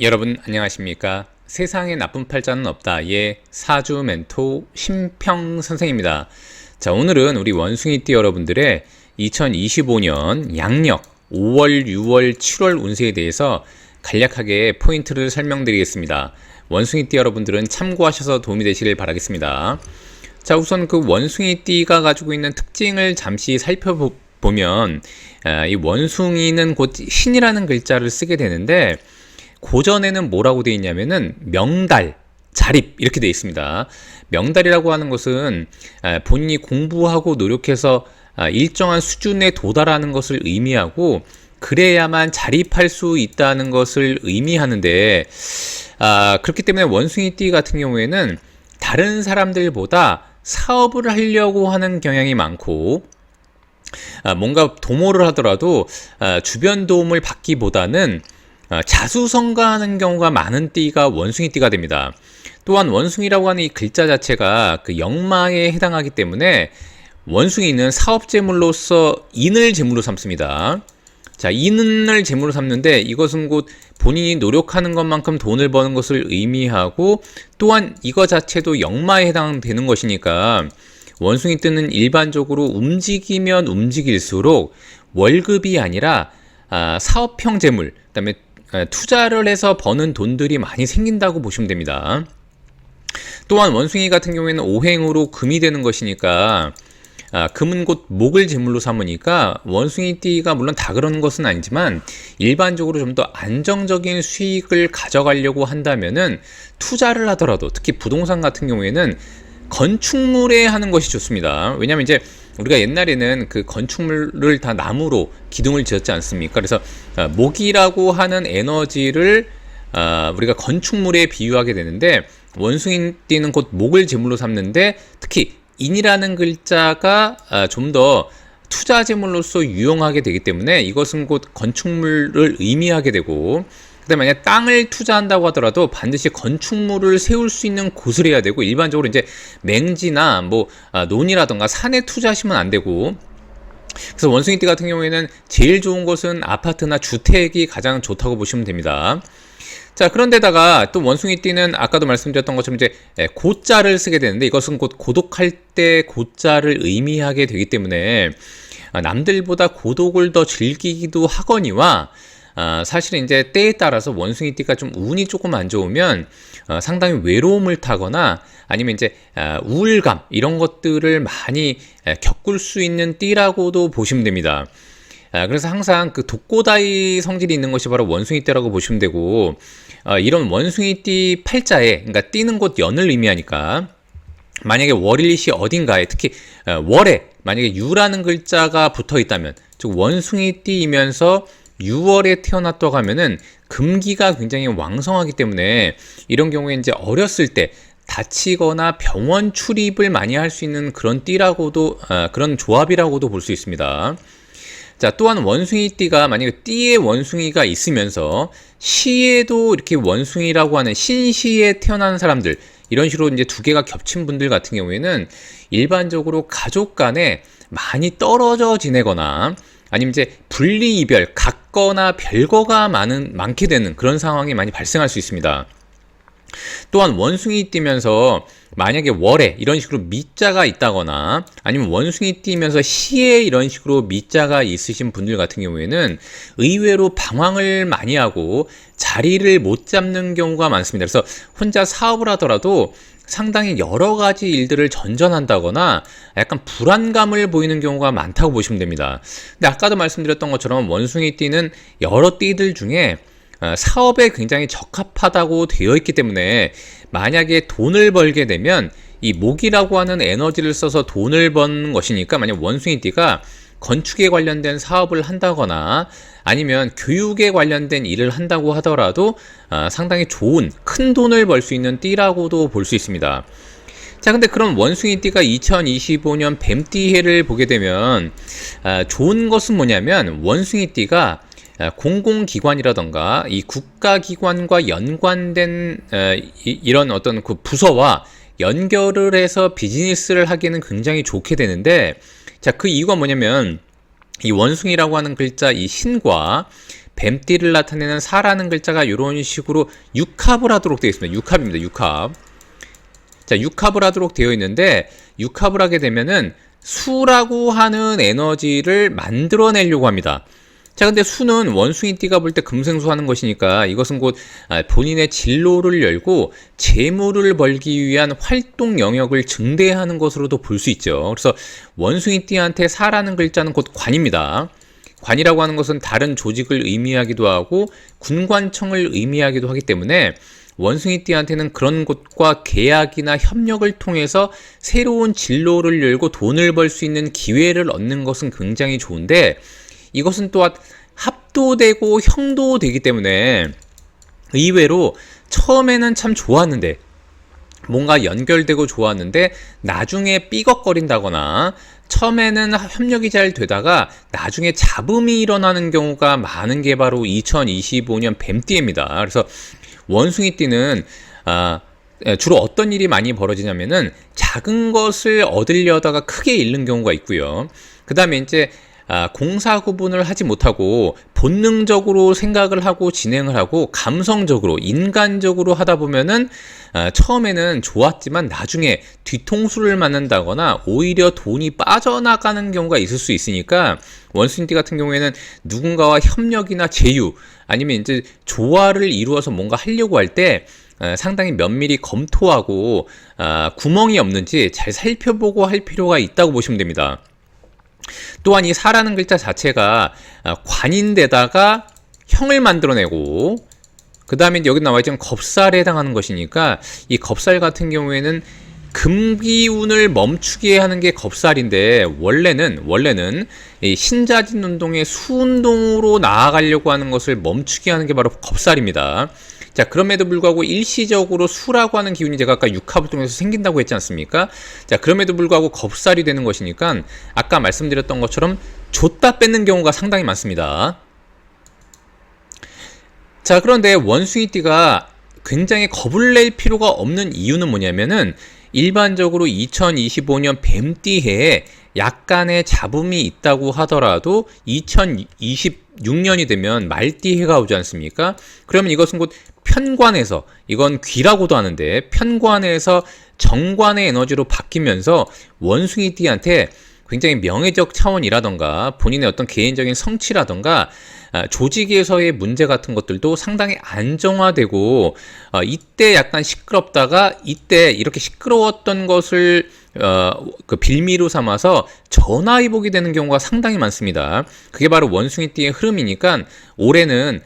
여러분 안녕하십니까? 세상에 나쁜 팔자는 없다의 사주 멘토 심평 선생입니다. 자, 오늘은 우리 원숭이띠 여러분들의 2025년 양력 5월, 6월, 7월 운세에 대해서 간략하게 포인트를 설명드리겠습니다. 원숭이띠 여러분들은 참고하셔서 도움이 되시길 바라겠습니다. 자, 우선 그 원숭이띠가 가지고 있는 특징을 잠시 살펴보면 이 원숭이는 곧 신이라는 글자를 쓰게 되는데 고전에는 뭐라고 되어 있냐면은 명달, 자립 이렇게 되어 있습니다. 명달이라고 하는 것은 본인이 공부하고 노력해서 일정한 수준에 도달하는 것을 의미하고 그래야만 자립할 수 있다는 것을 의미하는데 그렇기 때문에 원숭이띠 같은 경우에는 다른 사람들보다 사업을 하려고 하는 경향이 많고 뭔가 도모를 하더라도 주변 도움을 받기보다는 자수성가하는 경우가 많은 띠가 원숭이띠가 됩니다. 또한 원숭이라고 하는 이 글자 자체가 그 역마에 해당하기 때문에 원숭이는 사업재물로서 인을 재물로 삼습니다. 자, 인을 재물로 삼는데 이것은 곧 본인이 노력하는 것만큼 돈을 버는 것을 의미하고 또한 이거 자체도 역마에 해당되는 것이니까 원숭이띠는 일반적으로 움직이면 움직일수록 월급이 아니라 사업형 재물, 그 다음에 투자를 해서 버는 돈들이 많이 생긴다고 보시면 됩니다. 또한 원숭이 같은 경우에는 오행으로 금이 되는 것이니까 금은 곧 목을 제물로 삼으니까 원숭이띠가 물론 다 그런 것은 아니지만 일반적으로 좀 더 안정적인 수익을 가져가려고 한다면은 투자를 하더라도 특히 부동산 같은 경우에는 건축물에 하는 것이 좋습니다. 왜냐하면 이제 우리가 옛날에는 그 건축물을 다 나무로 기둥을 지었지 않습니까? 그래서 목이라고 하는 에너지를 우리가 건축물에 비유하게 되는데 원숭이띠는 곧 목을 제물로 삼는데 특히 인이라는 글자가 좀 더 투자 제물로서 유용하게 되기 때문에 이것은 곧 건축물을 의미하게 되고 그다음에 만약 땅을 투자한다고 하더라도 반드시 건축물을 세울 수 있는 곳을 해야 되고 일반적으로 이제 맹지나 논이라던가 산에 투자하시면 안 되고 그래서 원숭이띠 같은 경우에는 제일 좋은 곳은 아파트나 주택이 가장 좋다고 보시면 됩니다. 자, 그런데다가 또 원숭이띠는 아까도 말씀드렸던 것처럼 이제 고자를 쓰게 되는데 이것은 곧 고독할 때 고자를 의미하게 되기 때문에 남들보다 고독을 더 즐기기도 하거니와 사실은 이제 때에 따라서 원숭이띠가 좀 운이 조금 안 좋으면 상당히 외로움을 타거나 아니면 이제 우울감 이런 것들을 많이 겪을 수 있는 띠라고도 보시면 됩니다. 그래서 항상 그 독고다이 성질이 있는 것이 바로 원숭이띠라고 보시면 되고 이런 원숭이띠 팔자에 그러니까 띠는 곳 연을 의미하니까 만약에 월일시 어딘가에 특히 월에 만약에 유라는 글자가 붙어 있다면 즉 원숭이띠이면서 6월에 태어났다고 하면은 금기가 굉장히 왕성하기 때문에 이런 경우에 이제 어렸을 때 다치거나 병원 출입을 많이 할 수 있는 그런 띠라고도 그런 조합이라고도 볼 수 있습니다. 자, 또한 원숭이띠가 만약에 띠에 원숭이가 있으면서 시에도 이렇게 원숭이라고 하는 신시에 태어난 사람들 이런 식으로 이제 두 개가 겹친 분들 같은 경우에는 일반적으로 가족 간에 많이 떨어져 지내거나 아니면 이제 분리 이별, 같거나 별거가 많게 되는 그런 상황이 많이 발생할 수 있습니다. 또한 원숭이 띠면서 만약에 월에 이런 식으로 미자가 있다거나 아니면 원숭이 띠면서 시에 이런 식으로 미자가 있으신 분들 같은 경우에는 의외로 방황을 많이 하고 자리를 못 잡는 경우가 많습니다. 그래서 혼자 사업을 하더라도 상당히 여러 가지 일들을 전전한다거나 약간 불안감을 보이는 경우가 많다고 보시면 됩니다. 근데 아까도 말씀드렸던 것처럼 원숭이띠는 여러 띠들 중에 사업에 굉장히 적합하다고 되어 있기 때문에 만약에 돈을 벌게 되면 이 목이라고 하는 에너지를 써서 돈을 버는 것이니까 만약 원숭이띠가 건축에 관련된 사업을 한다거나 아니면 교육에 관련된 일을 한다고 하더라도 상당히 좋은 큰 돈을 벌 수 있는 띠라고도 볼 수 있습니다. 자, 근데 그런 원숭이띠가 2025년 뱀띠해를 보게 되면 좋은 것은 뭐냐면 원숭이띠가 공공기관이라던가 이 국가기관과 연관된 이런 어떤 그 부서와 연결을 해서 비즈니스를 하기에는 굉장히 좋게 되는데 자, 그 이유가 뭐냐면 이 원숭이라고 하는 글자 이 신과 뱀띠를 나타내는 사라는 글자가 이런 식으로 육합을 하도록 되어 있습니다. 육합입니다. 육합. 자, 육합을 하도록 되어 있는데 육합을 하게 되면은 수라고 하는 에너지를 만들어내려고 합니다. 자, 근데 수는 원숭이띠가 볼 때 금생수 하는 것이니까 이것은 곧 본인의 진로를 열고 재물을 벌기 위한 활동 영역을 증대하는 것으로도 볼 수 있죠. 그래서 원숭이띠한테 사라는 글자는 곧 관입니다. 관이라고 하는 것은 다른 조직을 의미하기도 하고 군관청을 의미하기도 하기 때문에 원숭이띠한테는 그런 곳과 계약이나 협력을 통해서 새로운 진로를 열고 돈을 벌 수 있는 기회를 얻는 것은 굉장히 좋은데, 이것은 또한 합도되고 형도되기 때문에 의외로 처음에는 참 좋았는데, 뭔가 연결되고 좋았는데 나중에 삐걱거린다거나 처음에는 협력이 잘 되다가 나중에 잡음이 일어나는 경우가 많은 게 바로 2025년 뱀띠입니다. 그래서 원숭이띠는 주로 어떤 일이 많이 벌어지냐면은 작은 것을 얻으려다가 크게 잃는 경우가 있고요. 그 다음에 이제 공사 구분을 하지 못하고 본능적으로 생각을 하고 진행을 하고 감성적으로 인간적으로 하다 보면은 처음에는 좋았지만 나중에 뒤통수를 맞는다거나 오히려 돈이 빠져나가는 경우가 있을 수 있으니까 원숭이띠 같은 경우에는 누군가와 협력이나 제휴 아니면 이제 조화를 이루어서 뭔가 하려고 할 때 상당히 면밀히 검토하고 구멍이 없는지 잘 살펴보고 할 필요가 있다고 보시면 됩니다. 또한 이 사라는 글자 자체가 관인데다가 형을 만들어내고, 그 다음에 여기 나와 있지만 겁살에 해당하는 것이니까 이 겁살 같은 경우에는 금기운을 멈추게 하는 게 겁살인데, 원래는 이 신자진 운동의 수운동으로 나아가려고 하는 것을 멈추게 하는 게 바로 겁살입니다. 자, 그럼에도 불구하고 일시적으로 수라고 하는 기운이 제가 아까 육합을 통해서 생긴다고 했지 않습니까? 자, 그럼에도 불구하고 겁살이 되는 것이니까 아까 말씀드렸던 것처럼 줬다 뺏는 경우가 상당히 많습니다. 자, 그런데 원숭이띠가 굉장히 겁을 낼 필요가 없는 이유는 뭐냐면은 일반적으로 2025년 뱀띠해에 약간의 잡음이 있다고 하더라도 2026년이 되면 말띠해가 오지 않습니까? 그러면 이것은 곧 편관에서, 이건 귀라고도 하는데 편관에서 정관의 에너지로 바뀌면서 원숭이띠한테 굉장히 명예적 차원이라던가 본인의 어떤 개인적인 성취라던가 조직에서의 문제 같은 것들도 상당히 안정화되고 이때 약간 시끄럽다가 이때 이렇게 시끄러웠던 것을 그 빌미로 삼아서 전화위복이 되는 경우가 상당히 많습니다. 그게 바로 원숭이띠의 흐름이니까 올해는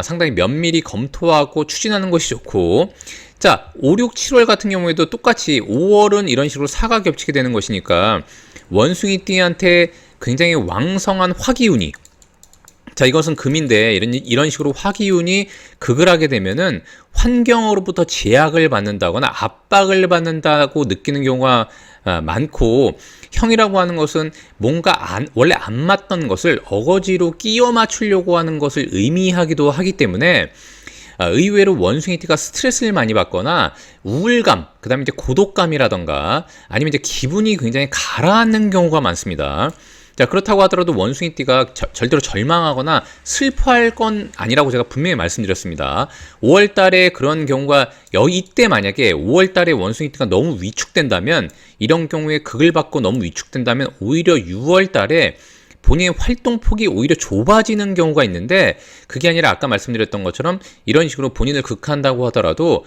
상당히 면밀히 검토하고 추진하는 것이 좋고, 자, 5, 6, 7월 같은 경우에도 똑같이 5월은 이런 식으로 사가 겹치게 되는 것이니까 원숭이띠한테 굉장히 왕성한 화기운이, 자, 이것은 금인데 이런 식으로 화기운이 극을 하게 되면은 환경으로부터 제약을 받는다거나 압박을 받는다고 느끼는 경우가 많고, 형이라고 하는 것은 뭔가 원래 안 맞던 것을 어거지로 끼워 맞추려고 하는 것을 의미하기도 하기 때문에 의외로 원숭이띠가 스트레스를 많이 받거나 우울감, 그 다음에 이제 고독감이라던가 아니면 이제 기분이 굉장히 가라앉는 경우가 많습니다. 자, 그렇다고 하더라도 원숭이띠가 절대로 절망하거나 슬퍼할 건 아니라고 제가 분명히 말씀드렸습니다. 5월 달에 그런 경우가 이때 만약에 5월 달에 원숭이띠가 너무 위축된다면, 이런 경우에 극을 받고 너무 위축된다면 오히려 6월 달에 본인의 활동폭이 오히려 좁아지는 경우가 있는데, 그게 아니라 아까 말씀드렸던 것처럼 이런 식으로 본인을 극한다고 하더라도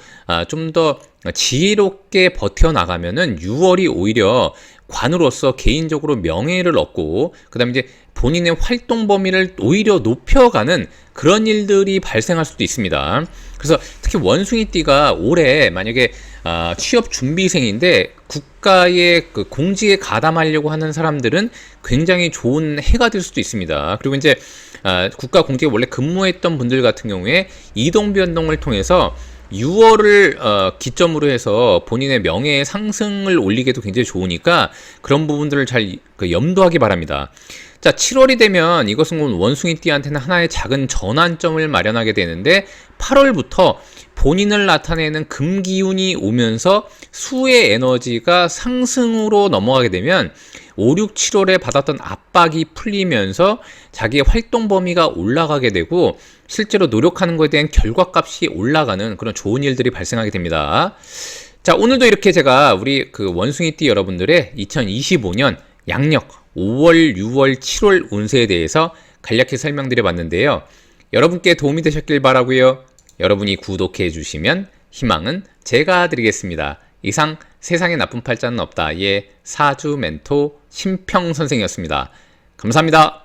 좀 더 지혜롭게 버텨나가면은 6월이 오히려 관으로서 개인적으로 명예를 얻고, 그 다음에 이제 본인의 활동 범위를 오히려 높여가는 그런 일들이 발생할 수도 있습니다. 그래서 특히 원숭이띠가 올해 만약에 취업 준비생인데 국가의 그 공직에 가담하려고 하는 사람들은 굉장히 좋은 해가 될 수도 있습니다. 그리고 이제 국가 공직에 원래 근무했던 분들 같은 경우에 이동 변동을 통해서 6월을 기점으로 해서 본인의 명예의 상승을 올리기도 굉장히 좋으니까 그런 부분들을 잘 염두하기 바랍니다. 자, 7월이 되면 이것은 원숭이띠한테는 하나의 작은 전환점을 마련하게 되는데, 8월부터 본인을 나타내는 금기운이 오면서 수의 에너지가 상승으로 넘어가게 되면 5, 6, 7월에 받았던 압박이 풀리면서 자기의 활동 범위가 올라가게 되고 실제로 노력하는 것에 대한 결과값이 올라가는 그런 좋은 일들이 발생하게 됩니다. 자, 오늘도 이렇게 제가 우리 그 원숭이띠 여러분들의 2025년 양력 5월, 6월, 7월 운세에 대해서 간략히 설명드려 봤는데요. 여러분께 도움이 되셨길 바라고요. 여러분이 구독해 주시면 희망은 제가 드리겠습니다. 이상 세상에 나쁜 팔자는 없다의 사주 멘토 심평 선생이었습니다. 감사합니다.